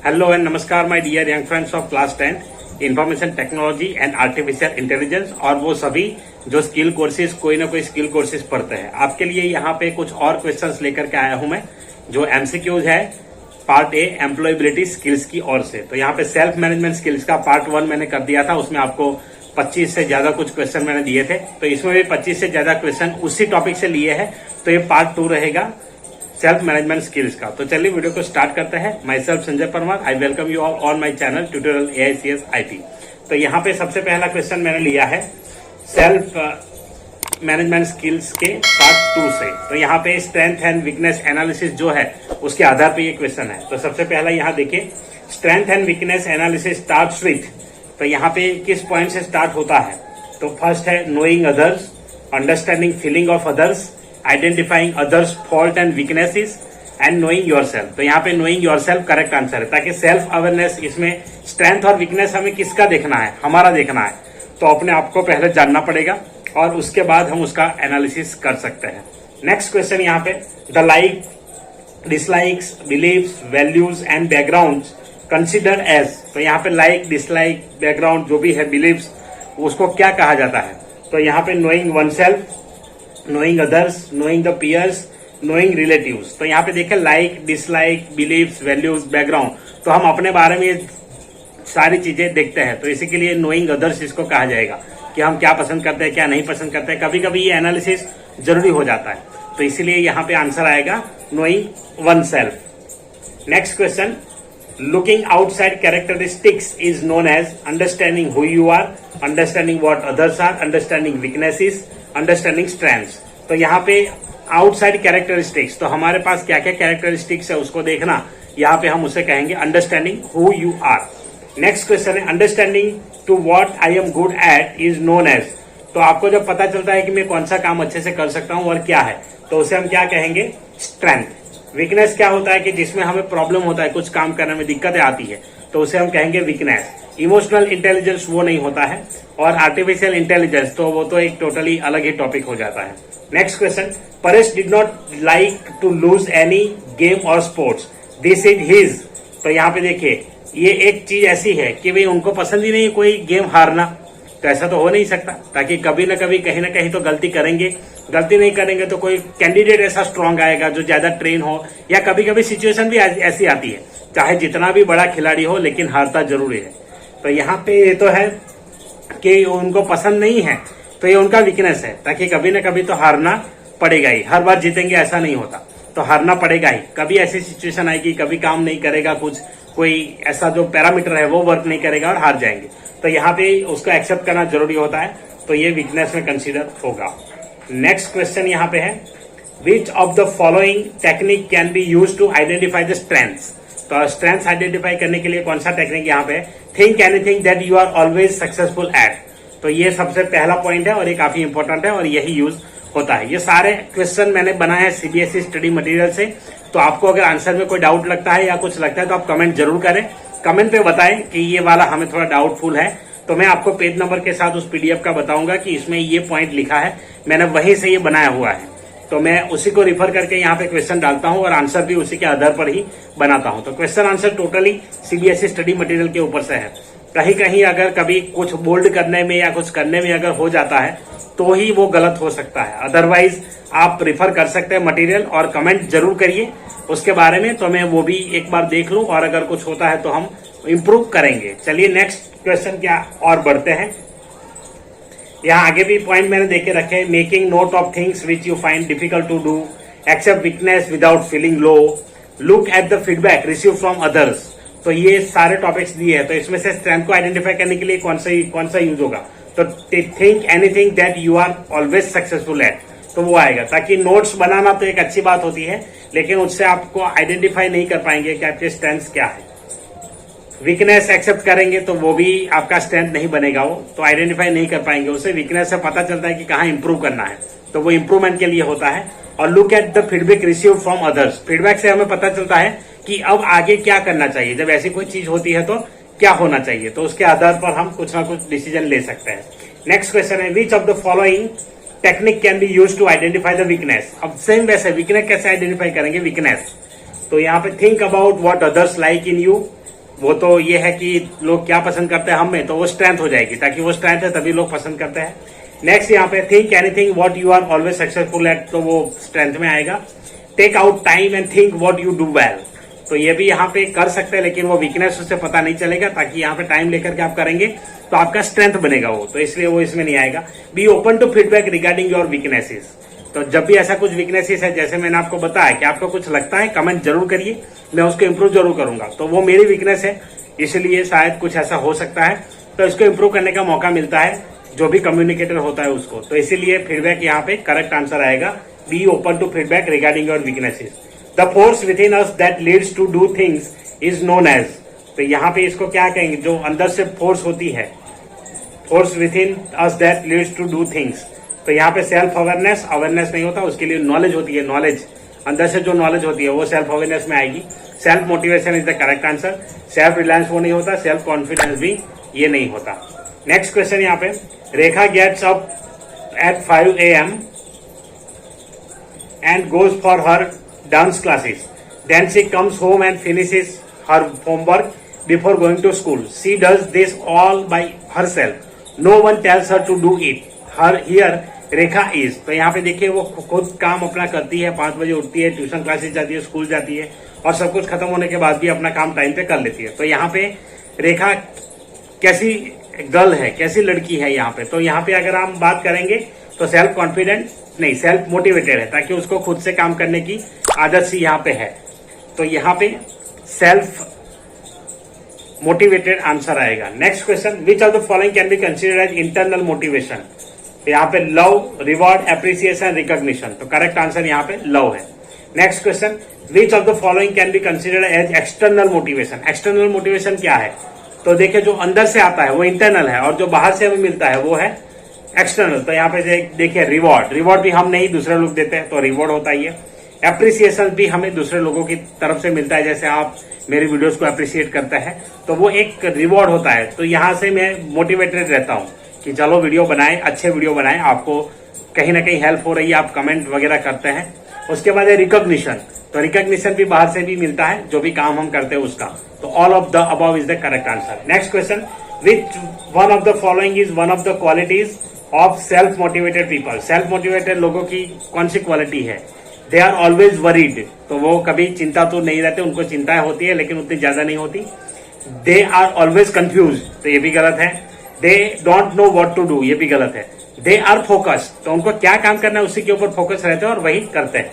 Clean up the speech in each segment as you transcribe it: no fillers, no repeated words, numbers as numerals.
Hello and नमस्कार my dear young friends of class 10 information technology and artificial intelligence और वो सभी जो स्किल कोर्सेज कोई ना कोई स्किल कोर्सेज पढ़ते हैं। आपके लिए यहाँ पे कुछ और क्वेश्चंस लेकर के आया हूं मैं, जो एमसीक्यूज है पार्ट ए एम्प्लॉयबिलिटी स्किल्स की ओर से। तो यहाँ पे सेल्फ मैनेजमेंट स्किल्स का पार्ट 1 मैंने कर दिया था, उसमें आपको 25 से ज्यादा कुछ क्वेश्चन मैंने दिए थे। तो इसमें भी 25 से ज्यादा क्वेश्चन उसी टॉपिक से लिए हैं। तो ये पार्ट 2 रहेगा सेल्फ मैनेजमेंट स्किल्स का। तो चलिए वीडियो को स्टार्ट करते हैं। My self Sanjay Parmar, I welcome you all on my channel tutorial AICS IT। तो यहाँ पे सबसे पहला क्वेश्चन मैंने लिया है सेल्फ मैनेजमेंट स्किल्स के पार्ट 2 से। तो यहाँ पे स्ट्रेंथ एंड वीकनेस एनालिसिस जो है उसके आधार पे ये क्वेश्चन है। तो सबसे पहला यहाँ देखिए, strength and weakness analysis starts with, तो यहाँ पे किस पॉइंट से स्टार्ट होता है? तो फर्स्ट है knowing others, understanding feeling of others, identifying others fault and weaknesses and knowing yourself. तो यहाँ पे नोइंग योरसेल्फ करेक्ट आंसर है, ताकि सेल्फ अवेयरनेस, इसमें स्ट्रेंथ और वीकनेस हमें किसका देखना है? हमारा देखना है। तो अपने आप को पहले जानना पड़ेगा और उसके बाद हम उसका एनालिसिस कर सकते हैं। नेक्स्ट क्वेश्चन यहाँ पे, the like dislikes believes values and backgrounds consider as. तो यहाँ पे लाइक डिसलाइक बैकग्राउंड जो भी है बिलीव्स, उसको क्या कहा जाता है? तो यहाँ पे knowing one self, knowing others, knowing the peers, knowing relatives. तो यहाँ पे देखें like dislike believes values background, तो हम अपने बारे में सारी चीजें देखते हैं। तो इसी के लिए नोइंग अदर्स इसको कहा जाएगा कि हम क्या पसंद करते हैं क्या नहीं पसंद करते हैं। कभी कभी ये एनालिसिस जरूरी हो जाता है, तो इसीलिए यहाँ पे आंसर आएगा knowing one self. Next question, looking outside characteristics is known as understanding who you are, understanding what others are, understanding weaknesses, understanding strengths. तो यहाँ पे आउटसाइड कैरेक्टरिस्टिक्स, तो हमारे पास क्या क्या कैरेक्टरिस्टिक्स है उसको देखना, यहाँ पे हम उसे कहेंगे understanding who you are. Next question है, understanding to what I am good at is known as. तो आपको जब पता चलता है कि मैं कौन सा काम अच्छे से कर सकता हूँ और क्या है, तो उसे हम क्या कहेंगे? स्ट्रेंथ। वीकनेस क्या होता है कि जिसमें हमें प्रॉब्लम होता है, कुछ काम करने में दिक्कतें आती है, तो उसे हम कहेंगे वीकनेस। इमोशनल इंटेलिजेंस वो नहीं होता है, और आर्टिफिशियल इंटेलिजेंस तो वो तो एक टोटली अलग ही टॉपिक हो जाता है। Next question, Paresh did not like to lose any game और स्पोर्ट्स, दिस इज हिज। तो यहाँ पे देखिए, ये एक चीज ऐसी है कि भाई उनको पसंद ही नहीं कोई गेम हारना, तो ऐसा तो हो नहीं सकता, ताकि कभी ना कभी कहीं ना कहीं तो गलती करेंगे। गलती नहीं करेंगे तो कोई कैंडिडेट ऐसा स्ट्रांग आएगा जो ज्यादा ट्रेन हो, या कभी कभी सिचुएशन भी ऐसी आती है, चाहे जितना भी बड़ा खिलाड़ी हो लेकिन हारता जरूरी है। तो यहाँ पे ये तो है कि उनको पसंद नहीं है, तो ये उनका वीकनेस है, ताकि कभी ना कभी तो हारना पड़ेगा ही। हर बार जीतेंगे ऐसा नहीं होता, तो हारना पड़ेगा ही। कभी ऐसी सिचुएशन आएगी, कभी काम नहीं करेगा, कुछ कोई ऐसा जो पैरामीटर है वो वर्क नहीं करेगा और हार जाएंगे, तो यहाँ पे उसको एक्सेप्ट करना जरूरी होता है। तो ये वीकनेस में कंसीडर होगा। नेक्स्ट क्वेश्चन यहाँ पे है, which of the following technique can be use to identify the strengths. तो स्ट्रेंथ्स आइडेंटिफाई करने के लिए कौन सा टेक्निक यहाँ पे? Think anything that you are always successful at. तो ये सबसे पहला पॉइंट है और ये काफी इंपॉर्टेंट है और यही यूज होता है। ये सारे क्वेश्चन मैंने बनाए हैं CBSE स्टडी मटेरियल से। तो आपको अगर आंसर में कोई डाउट लगता है या कुछ लगता है तो आप कमेंट जरूर करें, कमेंट पे बताएं कि ये वाला हमें थोड़ा डाउटफुल है, तो मैं आपको पेज नंबर के साथ उस PDF का बताऊंगा कि इसमें ये पॉइंट लिखा है, मैंने वहीं से ये बनाया हुआ है। तो मैं उसी को रिफर करके यहाँ पे क्वेश्चन डालता हूँ और आंसर भी उसी के आधार पर ही बनाता हूँ। तो question answer totally CBSE study material के ऊपर से है। कहीं कहीं अगर कभी कुछ बोल्ड करने में या कुछ करने में अगर हो जाता है तो ही वो गलत हो सकता है, अदरवाइज आप रिफर कर सकते हैं मटेरियल और कमेंट जरूर करिए उसके बारे में, तो मैं वो भी एक बार देख लूं और अगर कुछ होता है तो हम इम्प्रूव करेंगे। चलिए नेक्स्ट क्वेश्चन क्या और बढ़ते हैं। यहाँ आगे भी पॉइंट मैंने देके रखे, making note of things which you find difficult to do, accept weakness without feeling low, look at the feedback receive from others. तो ये सारे टॉपिक्स दिए हैं। तो इसमें से स्ट्रेंथ को आइडेंटिफाई करने के लिए कौन सा यूज होगा? तो think anything that you are always successful at, तो वो आएगा। ताकि नोट्स बनाना तो एक अच्छी बात होती है, लेकिन उससे आपको आइडेंटिफाई नहीं कर पाएंगे कि आपके स्ट्रेंथ क्या है। वीकनेस एक्सेप्ट करेंगे तो वो भी आपका स्ट्रेंथ नहीं बनेगा, वो तो आइडेंटिफाई नहीं कर पाएंगे उसे। वीकनेस से पता चलता है कि कहाँ इंप्रूव करना है, तो वो इंप्रूवमेंट के लिए होता है। और look at the feedback receive from others, feedback से हमें पता चलता है कि अब आगे क्या करना चाहिए, जब ऐसी कोई चीज होती है तो क्या होना चाहिए, तो उसके आधार पर हम कुछ ना कुछ डिसीजन ले सकते हैं। नेक्स्ट क्वेश्चन है, which of the following technique can be use to identify the weakness. अब सेम वैसे वीकनेस कैसे आइडेंटिफाई करेंगे? वीकनेस तो यहाँ पे think about what others like in you, वो तो ये है कि लोग क्या पसंद करते हैं हम में, तो वो स्ट्रेंथ हो जाएगी, ताकि वो स्ट्रेंथ है तभी लोग पसंद करते हैं। नेक्स्ट यहाँ पे think anything what you are always successful at, तो वो स्ट्रेंथ में आएगा। Take out time and think what you do well, तो ये भी यहाँ पे कर सकते हैं, लेकिन वो वीकनेस उससे पता नहीं चलेगा, ताकि यहाँ पे टाइम लेकर के आप करेंगे तो आपका स्ट्रेंथ बनेगा वो, तो इसलिए वो इसमें नहीं आएगा। Be open to feedback regarding your weaknesses, तो जब भी ऐसा कुछ वीकनेसेस है, जैसे मैंने आपको बताया कि आपको कुछ लगता है, कमेंट जरूर करिए, मैं उसको इम्प्रूव जरूर करूंगा। तो वो मेरी वीकनेस है, इसलिए शायद कुछ ऐसा हो सकता है, तो इसको इम्प्रूव करने का मौका मिलता है जो भी कम्युनिकेटर होता है उसको, तो इसीलिए फीडबैक यहाँ पे करेक्ट आंसर आएगा। Be open to feedback regarding your weaknesses. The force within us that leads to do things is known as, तो यहाँ पे इसको क्या कहेंगे, जो अंदर से फोर्स होती है, force within us that leads to do things, तो यहाँ पे सेल्फ अवेयरनेस, अवेयरनेस नहीं होता, उसके लिए नॉलेज होती है, नॉलेज अंदर से जो नॉलेज होती है वो सेल्फ अवेयरनेस में आएगी। Self motivation is the correct answer. Self reliance वो नहीं होता, सेल्फ कॉन्फिडेंस भी ये नहीं होता। नेक्स्ट क्वेश्चन यहाँ पे, Rekha gets up at 5 AM and goes for her dance classes. Then she comes home and finishes her homework before going to school. She does this all by herself. No one tells her to do it. Here Rekha is, तो यहाँ पे देखिए वो खुद काम अपना करती है, 5 बजे उठती है, ट्यूशन क्लासेस जाती है, स्कूल जाती है, और सब कुछ खत्म होने के बाद भी अपना काम टाइम पे कर लेती है। तो यहाँ पे रेखा कैसी गर्ल है, कैसी लड़की है यहाँ पे, तो यहाँ पे अगर हम बात करेंगे तो सेल्फ कॉन्फिडेंट नहीं, सेल्फ मोटिवेटेड है, ताकि उसको खुद से काम करने की आदत सी यहाँ पे है, तो यहाँ पे सेल्फ मोटिवेटेड आंसर आएगा। Next question, which of the following can be considered as internal motivation, तो यहाँ पे लव, रिवॉर्ड, एप्रिसिएशन, रिकॉग्निशन, तो करेक्ट आंसर यहाँ पे लव है। Next question, which of the following can be considered as external motivation, external motivation क्या है, तो देखिए जो अंदर से आता है वो इंटरनल है, और जो बाहर से हमें मिलता है वो है एक्सटर्नल। तो यहाँ पे देखिए रिवॉर्ड, रिवॉर्ड भी हम नहीं दूसरे लोग देते हैं, तो रिवॉर्ड होता ही है। एप्रिसिएशन भी हमें दूसरे लोगों की तरफ से मिलता है, जैसे आप मेरी वीडियोस को अप्रिशिएट करते हैं, तो वो एक रिवॉर्ड होता है। तो यहाँ से मैं मोटिवेटेड रहता हूँ कि चलो वीडियो बनाएं, अच्छे वीडियो बनाएं, आपको कहीं ना कहीं हेल्प हो रही है, आप कमेंट वगैरह करते हैं। उसके बाद है रिकॉग्निशन, तो रिकॉग्निशन भी बाहर से भी मिलता है, जो भी काम हम करते हैं उसका। तो all of the above is the correct answer. Next question, which one of the following is one of the qualities of self motivated people, self motivated लोगों की कौन सी क्वालिटी है, दे आर ऑलवेज वरीड, तो वो कभी चिंता तो नहीं रहते, उनको चिंताएं होती है लेकिन उतनी ज्यादा नहीं होती। दे आर ऑलवेज कंफ्यूज, तो ये भी गलत है। They don't know what to do, ये भी गलत है। दे आर फोकस्ड, तो उनको क्या काम करना है उसी के ऊपर फोकस रहते हैं और वही करते हैं।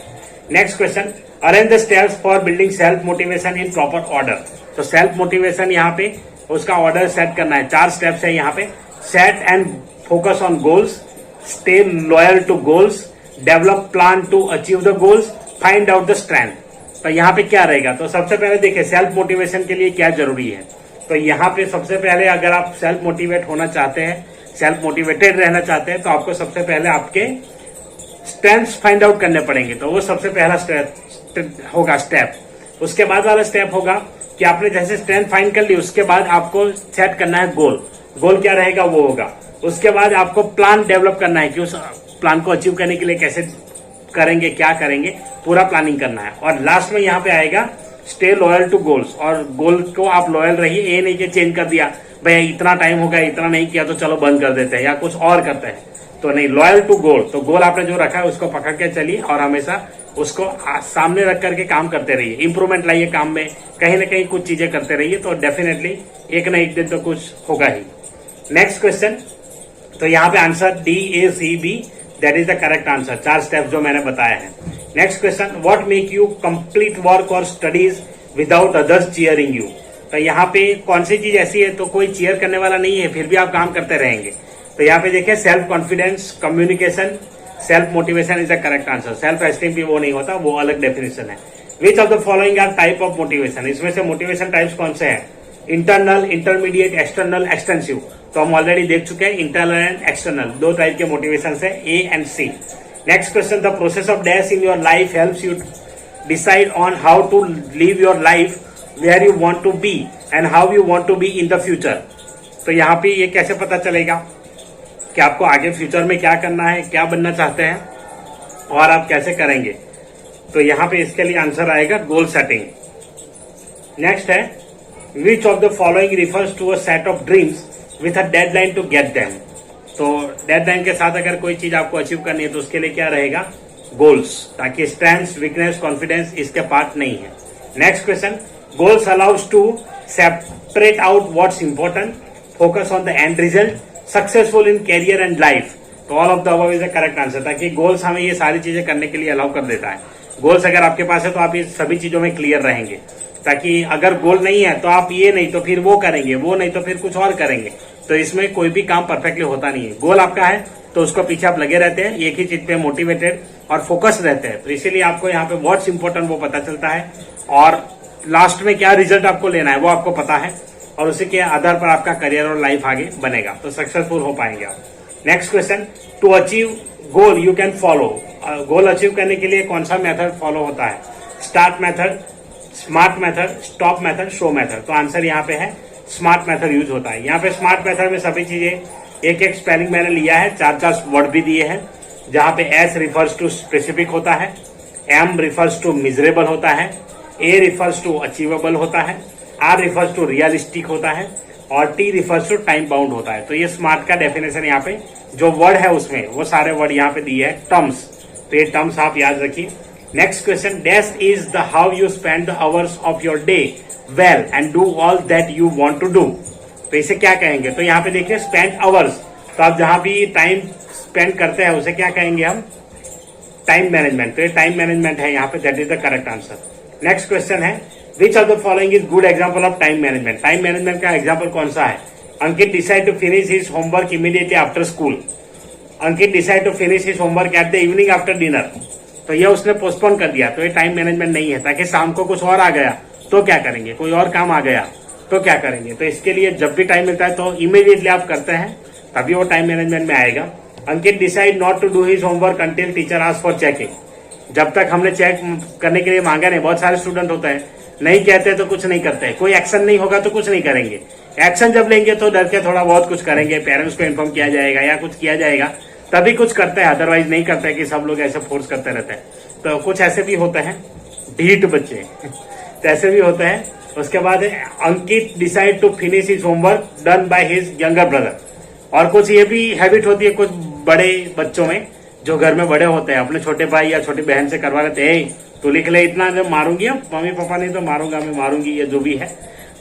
Next question, arrange the steps for building self motivation in proper order, तो सेल्फ मोटिवेशन यहाँ पे उसका ऑर्डर सेट करना है। 4 स्टेप्स है यहाँ पे, set and focus on goals, stay loyal to goals, develop plan to achieve the goals, find out the strength. तो यहाँ पे क्या रहेगा, तो सबसे पहले देखिए सेल्फ मोटिवेशन के लिए क्या जरूरी है। तो यहाँ पे सबसे पहले अगर आप सेल्फ मोटिवेट होना चाहते हैं, सेल्फ मोटिवेटेड रहना चाहते हैं, तो आपको सबसे पहले आपके स्ट्रेंथ्स फाइंड आउट करने पड़ेंगे। तो वो सबसे पहला स्टेप। उसके बाद वाला स्टेप होगा कि आपने जैसे स्ट्रेंथ फाइंड कर ली, उसके बाद आपको सेट करना है गोल। गोल क्या रहेगा वो होगा। उसके बाद आपको प्लान डेवलप करना है कि उस प्लान को अचीव करने के लिए कैसे करेंगे, क्या करेंगे, पूरा प्लानिंग करना है। और लास्ट में यहाँ पे आएगा स्टे लॉयल टू गोल्स, और गोल को आप लॉयल रहिए। ये नहीं कि चेंज कर दिया, भैया इतना टाइम हो गया, इतना नहीं किया तो चलो बंद कर देते हैं या कुछ और करते हैं, तो नहीं, लॉयल टू गोल। तो गोल आपने जो रखा है उसको पकड़ के चलिए और हमेशा उसको सामने रख करके काम करते रहिए। इंप्रूवमेंट लाइए काम में, कहीं ना कहीं कुछ चीजें करते रहिए, तो डेफिनेटली एक ना एक दिन तो कुछ होगा ही। नेक्स्ट क्वेश्चन, तो यहाँ पे answer DACB, that is the correct answer. 4 step जो मैंने बताया है। Next question, what make you complete work और studies without others cheering you, तो यहाँ पे कौन सी चीज ऐसी है, तो कोई चीयर करने वाला नहीं है, फिर भी आप काम करते रहेंगे। तो यहाँ पे देखिए self confidence, communication, self motivation is the correct answer. Self esteem भी वो नहीं होता, वो अलग डेफिनेशन है। Which of the following are type of motivation, इसमें से मोटिवेशन टाइप्स कौन से हैं, इंटरनल, इंटरमीडिएट, एक्सटर्नल, एक्सटेंसिव। तो हम ऑलरेडी देख चुके हैं इंटरनल एंड एक्सटर्नल, 2 टाइप के मोटिवेशन है, A and C। Next question, the process of dash in your life helps you decide on how to live your life where you want to be and how you want to be in the future. तो यहाँ पे ये कैसे पता चलेगा कि आपको आगे फ्यूचर में क्या करना है, क्या बनना चाहते हैं और आप कैसे करेंगे। तो यहाँ पे इसके लिए आंसर आएगा गोल सेटिंग। नेक्स्ट है which of the following refers to a set of dreams with a deadline to get them. तो डेडलाइन के साथ अगर कोई चीज आपको अचीव करनी है तो उसके लिए क्या रहेगा, गोल्स, ताकि स्ट्रेंथ, वीकनेस, कॉन्फिडेंस इसके पार्ट नहीं है। Next question, goals allows to separate out what's important, focus on the end result, successful in career and life. तो all of the above is the correct answer, ताकि goals हमें ये सारी चीजें करने के लिए अलाउ कर देता है। गोल्स अगर आपके पास है तो आप ये सभी चीजों में क्लियर रहेंगे, ताकि अगर गोल नहीं है तो आप ये नहीं तो फिर वो करेंगे, वो नहीं तो फिर कुछ और करेंगे, तो इसमें कोई भी काम परफेक्टली होता नहीं है। गोल आपका है तो उसको पीछे आप लगे रहते हैं, एक ही चीज पे मोटिवेटेड और फोकस रहते हैं, तो इसीलिए आपको यहाँ पे व्हाट्स इंपॉर्टेंट वो पता चलता है, और लास्ट में क्या रिजल्ट आपको लेना है वो आपको पता है, और उसी के आधार पर आपका करियर और लाइफ आगे बनेगा, तो सक्सेसफुल हो पाएंगे आप। Next question, to achieve goal you can follow. Goal achieve करने के लिए कौन सा मेथड फॉलो होता है, start method, smart method, stop method, show method. तो आंसर यहाँ पे है स्मार्ट मेथड यूज होता है। यहाँ पे स्मार्ट मेथड में सभी चीजें एक एक स्पेलिंग मैंने लिया है, 4 वर्ड भी दिए हैं, जहां पे एस रिफर्स टू स्पेसिफिक होता है, एम रिफर्स टू मिजरेबल होता है, ए रिफर्स टू अचीवेबल होता है, आर रिफर्स टू रियलिस्टिक होता है, और T refers to time bound होता है। तो ये स्मार्ट का डेफिनेशन यहाँ पे जो वर्ड है उसमें वो सारे वर्ड यहाँ पे दिए हैं टर्म्स, तो ये टर्म्स आप याद रखिए। Next question, dash is the how you spend the hours of your day well and do all that you want to do. तो इसे क्या कहेंगे, तो यहाँ पे देखिए स्पेंड आवर्स, तो आप जहां भी टाइम स्पेंड करते हैं उसे क्या कहेंगे हम, टाइम मैनेजमेंट। तो ये टाइम मैनेजमेंट है यहाँ पे, that is the correct answer. Next question है, which of the following is good example of time management. Time management का एग्जाम्पल कौन सा है, Ankit decide to finish his homework immediately after school. Ankit decide to finish his homework at the evening after dinner. तो ये उसने postpone कर दिया, तो ये टाइम मैनेजमेंट नहीं है, ताकि शाम को कुछ और आ गया तो क्या करेंगे, कोई और काम आ गया तो क्या करेंगे। तो इसके लिए जब भी टाइम मिलता है तो इमीडिएटली आप करते हैं, तभी वो टाइम मैनेजमेंट में आएगा। Ankit decide not to do his homework until teacher ask for checking. जब तक हमने चेक करने के लिए मांगा नहीं, बहुत सारे स्टूडेंट होते हैं नहीं कहते तो कुछ नहीं करते हैं, कोई एक्शन नहीं होगा तो कुछ नहीं करेंगे, एक्शन जब लेंगे तो डर के थोड़ा बहुत कुछ करेंगे, पेरेंट्स को इन्फॉर्म किया जाएगा या कुछ किया जाएगा तभी कुछ करते हैं, अदरवाइज नहीं करते हैं कि सब लोग ऐसे फोर्स करते रहते हैं। तो कुछ ऐसे भी होते हैं ढीठ बच्चे तो ऐसे भी होते हैं। उसके बाद Ankit decide to finish his homework done by his younger brother. और कुछ ये भी हैबिट होती है कुछ बड़े बच्चों में, जो घर में बड़े होते हैं, अपने छोटे भाई या छोटी बहन से करवा लेते हैं, तो लिख ले इतना, जब मारूंगी मम्मी पापा नहीं तो मारूंगा मैं, मारूंगी, ये जो भी है।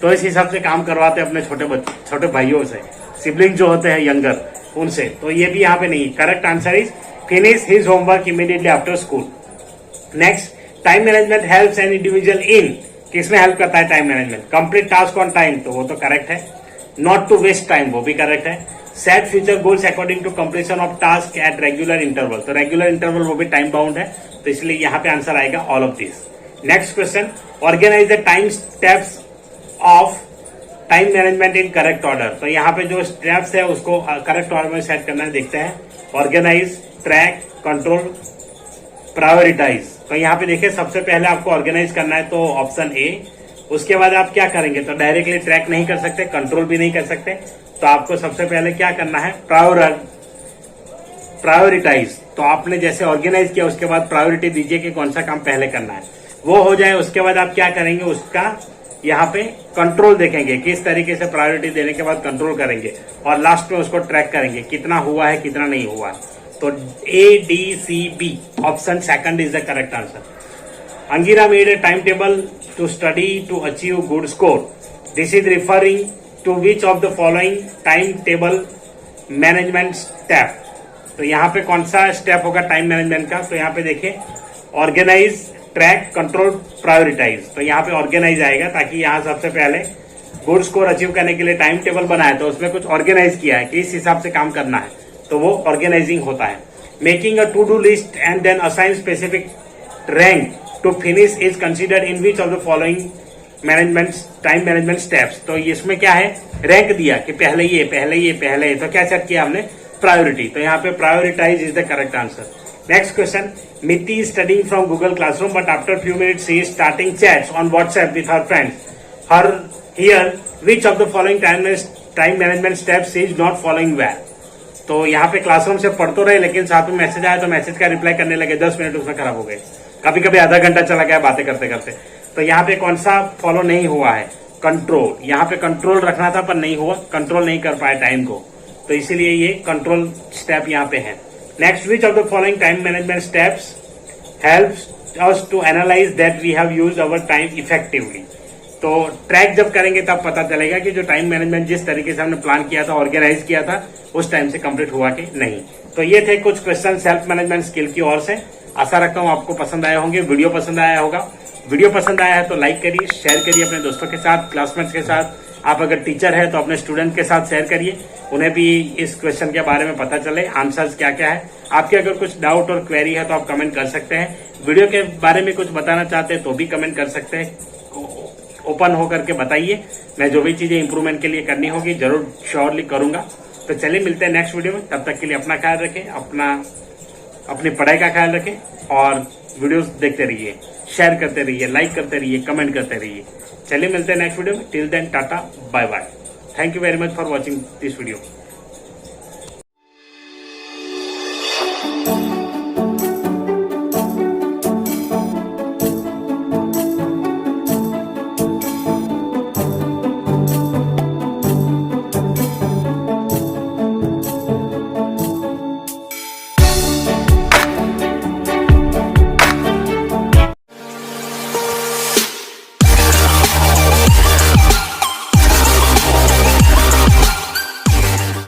तो इस हिसाब से काम करवाते हैं अपने छोटे भाइयों से, सिबलिंग जो होते हैं यंगर, उनसे। तो ये भी यहाँ पे नहीं, correct answer is finish his homework immediately after school. Next, time management helps an individual in, किसमें हेल्प करता है time management, complete task on time, तो वो तो करेक्ट है। नॉट टू वेस्ट टाइम, वो भी करेक्ट है। Set future goals according to completion of task at regular interval, तो रेगुलर इंटरवल वो भी टाइम बाउंड है, तो इसलिए यहाँ पे आंसर आएगा all of this. Next question, organize the time steps of time management in correct order. तो यहाँ पे जो स्टेप्स है उसको करेक्ट ऑर्डर में सेट करना है, देखते हैं। Organize, track, control, prioritize. तो यहाँ पे देखिए सबसे पहले आपको ऑर्गेनाइज करना है, तो ऑप्शन ए। उसके बाद आप क्या करेंगे, तो डायरेक्टली ट्रैक नहीं कर सकते, कंट्रोल भी नहीं कर सकते, तो आपको सबसे पहले क्या करना है, प्रायोरिटाइज। तो आपने जैसे ऑर्गेनाइज किया उसके बाद प्रायोरिटी दीजिए कि कौन सा काम पहले करना है, वो हो जाए। उसके बाद आप क्या करेंगे, उसका यहाँ पे कंट्रोल देखेंगे, किस तरीके से प्रायोरिटी देने के बाद कंट्रोल करेंगे, और लास्ट में उसको ट्रैक करेंगे कितना हुआ है कितना नहीं हुआ है। तो ADCB option second is the correct answer. Angira made a time table to study to achieve good score, this is referring to which of the following time table management step. तो यहाँ पे कौन सा स्टेप होगा टाइम मैनेजमेंट का, तो यहाँ पे देखिए ऑर्गेनाइज, ट्रैक, कंट्रोल, प्रायोरिटाइज। तो यहाँ पे ऑर्गेनाइज आएगा, ताकि यहाँ सबसे पहले गुड स्कोर अचीव करने के लिए टाइम टेबल बनाया, तो उसमें कुछ ऑर्गेनाइज किया है कि इस हिसाब से काम करना है, तो वो ऑर्गेनाइजिंग होता है। Making a to do list and then assign specific rank to finish is considered in which of the following management time management steps. तो इसमें क्या है, रैंक दिया कि पहले ये पहले ये पहले ये, तो क्या सेट किया हमने, प्रायोरिटी। तो यहाँ पे prioritize is the correct answer. Next question, Miti is studying from Google Classroom, but after few minutes she is starting chats on WhatsApp with her friends. Here, which of the following time management steps she is not following well? तो यहाँ पे classroom से पढ़ तो रहे, लेकिन साथ में मैसेज आया तो मैसेज का रिप्लाई करने लगे, 10 मिनट उसमें खराब हो गए, कभी कभी आधा घंटा चला गया बातें करते करते। तो यहाँ पे कौन सा फॉलो नहीं हुआ है, कंट्रोल, यहाँ पे कंट्रोल रखना था पर नहीं हुआ, कंट्रोल नहीं कर पाए टाइम को, तो इसीलिए ये कंट्रोल स्टेप यहाँ पे है। Next, which of the following time management steps helps us to analyze that we have used our time effectively. तो ट्रैक जब करेंगे तब पता चलेगा कि जो टाइम मैनेजमेंट जिस तरीके से हमने प्लान किया था, ऑर्गेनाइज किया था, उस टाइम से कंप्लीट हुआ कि नहीं। तो ये थे कुछ क्वेश्चन सेल्फ मैनेजमेंट स्किल की ओर से। आशा रखता हूँ आपको पसंद आए होंगे, वीडियो पसंद आया होगा। वीडियो पसंद आया है तो लाइक करिए, शेयर करिए अपने दोस्तों के साथ, क्लासमेट्स के साथ। आप अगर टीचर है तो अपने स्टूडेंट के साथ शेयर करिए, उन्हें भी इस क्वेश्चन के बारे में पता चले, आंसर्स क्या क्या है। आपके अगर कुछ डाउट और क्वेरी है तो आप कमेंट कर सकते हैं। वीडियो के बारे में कुछ बताना चाहते हैं तो भी कमेंट कर सकते हैं, ओपन होकर के बताइए। मैं जो भी चीजें इंप्रूवमेंट के लिए करनी होगी जरूर श्योरली करूंगा। तो चलिए मिलते हैं नेक्स्ट वीडियो में, तब तक के लिए अपना ख्याल रखें, अपनी पढ़ाई का ख्याल रखें और वीडियोस देखते रहिए, शेयर करते रहिए, लाइक करते रहिए, कमेंट करते रहिए। चलिए मिलते हैं नेक्स्ट वीडियो में। Till then tata bye bye. Thank you very much for watching this video.